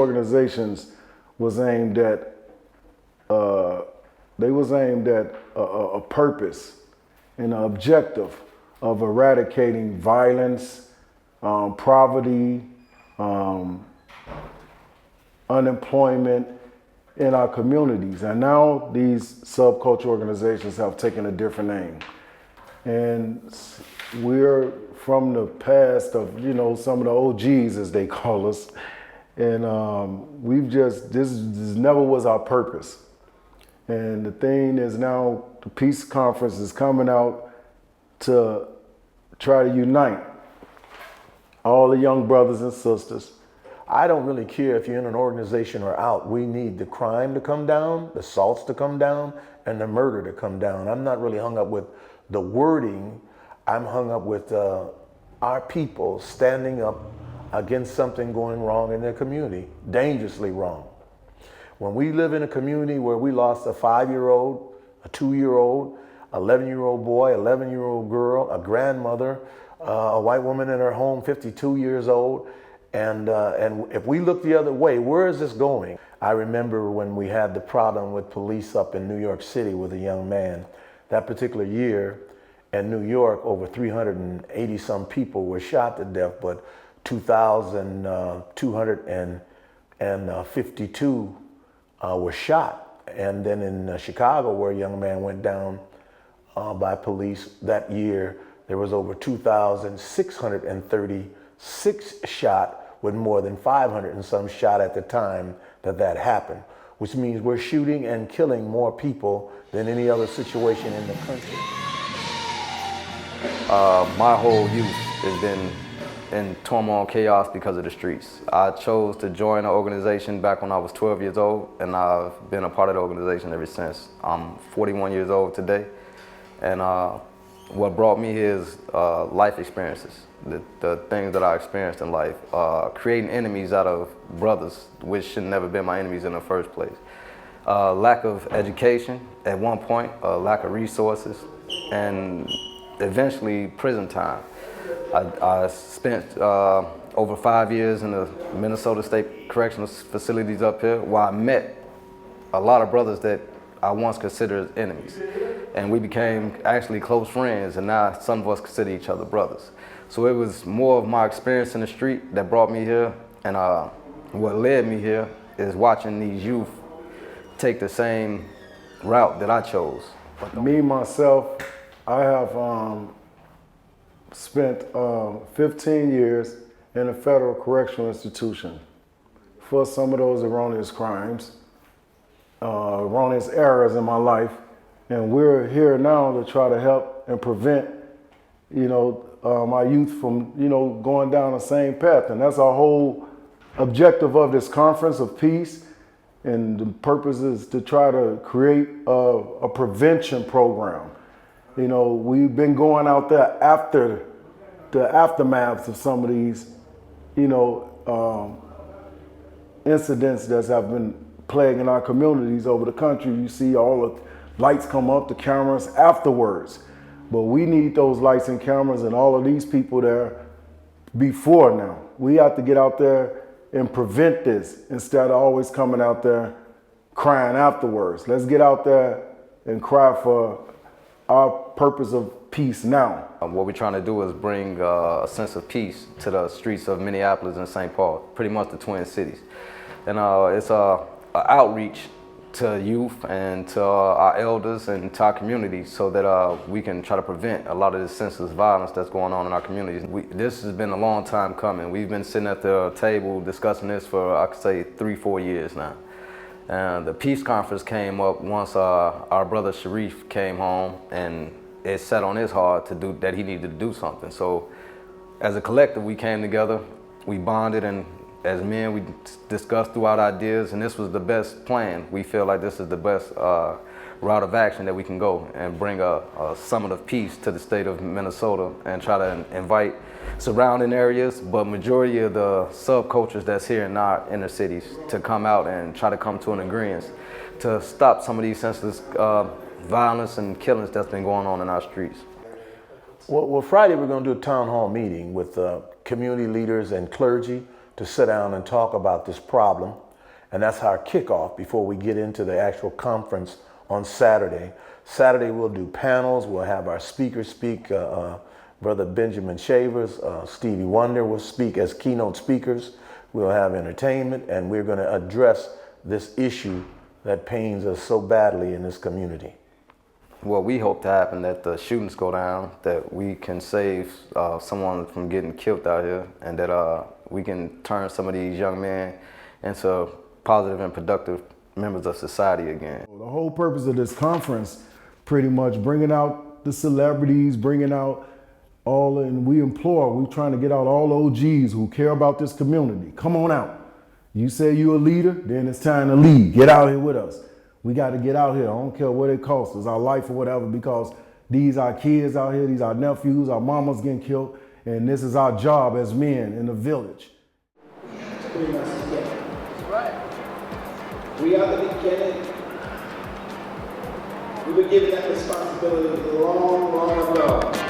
organizations was aimed at a purpose and an objective of eradicating violence, poverty, unemployment in our communities. And now these subculture organizations have taken a different name. And we're from the past of, you know, some of the OGs, as they call us. And this never was our purpose. And the thing is now the peace conference is coming out to try to unite all the young brothers and sisters. I don't really care if you're in an organization or out. We need the crime to come down, the assaults to come down, and the murder to come down. I'm not really hung up with the wording. I'm hung up with our people standing up against something going wrong in their community, dangerously wrong. When we live in a community where we lost a 5-year-old, a 2-year-old, 11-year-old boy, 11-year-old girl, a grandmother, a white woman in her home, 52 years old, and if we look the other way, where is this going? I remember when we had the problem with police up in New York City with a young man. That particular year in New York, over 380 some people were shot to death, but 2,252 were shot. And then in Chicago, where a young man went down by police that year, there was over 2,636 shot, with more than 500 and some shot at the time that happened, which means we're shooting and killing more people than any other situation in the country. My whole youth has been in turmoil and chaos because of the streets. I chose to join the organization back when I was 12 years old, and I've been a part of the organization ever since. I'm 41 years old today, and what brought me here is life experiences, the things that I experienced in life, creating enemies out of brothers, which should never been my enemies in the first place. Lack of education at one point, lack of resources, and eventually prison time. I spent over 5 years in the Minnesota State Correctional Facilities up here, where I met a lot of brothers that I once considered enemies. And we became actually close friends, and now some of us consider each other brothers. So it was more of my experience in the street that brought me here, and what led me here is watching these youth take the same route that I chose. Me, myself, I have spent 15 years in a federal correctional institution for some of those erroneous crimes, erroneous errors in my life. And we're here now to try to help and prevent, my youth from, going down the same path. And that's our whole objective of this conference of peace. And the purpose is to try to create a prevention program. We've been going out there after the aftermaths of some of these, incidents that have been plaguing our communities over the country. You see all the lights come up, the cameras afterwards. But we need those lights and cameras and all of these people there before now. We have to get out there and prevent this instead of always coming out there crying afterwards. Let's get out there and cry for our purpose of peace now. What we're trying to do is bring a sense of peace to the streets of Minneapolis and St. Paul, pretty much the Twin Cities. And it's an outreach to youth and to our elders and to our communities so that we can try to prevent a lot of this senseless violence that's going on in our communities. This has been a long time coming. We've been sitting at the table discussing this for, I could say, 3-4 years now. And the peace conference came up once our brother Sharif came home, and it set on his heart that he needed to do something. So as a collective, we came together, we bonded, and as men, we discussed throughout ideas, and this was the best plan. We feel like this is the best route of action that we can go and bring a summit of peace to the state of Minnesota and try to invite surrounding areas, but majority of the subcultures that's here in our inner cities to come out and try to come to an agreement to stop some of these senseless violence and killings that's been going on in our streets. Well, Friday we're going to do a town hall meeting with community leaders and clergy to sit down and talk about this problem. And that's our kickoff before we get into the actual conference on Saturday. Saturday we'll do panels. We'll have our speakers speak. Brother Benjamin Shavers, Stevie Wonder will speak as keynote speakers. We'll have entertainment, and we're going to address this issue that pains us so badly in this community. What we hope to happen, that the shootings go down, that we can save someone from getting killed out here, and that we can turn some of these young men into positive and productive members of society again. The whole purpose of this conference, pretty much bringing out the celebrities, bringing out and we're trying to get out all OGs who care about this community. Come on out. You say you're a leader, then it's time to lead. Get out here with us. We got to get out here. I don't care what it costs us, our life or whatever, because these are kids out here, these are nephews, our mamas getting killed, and this is our job as men in the village. We have to bring us together. That's right. We are the beginning. We were given that responsibility long, long ago.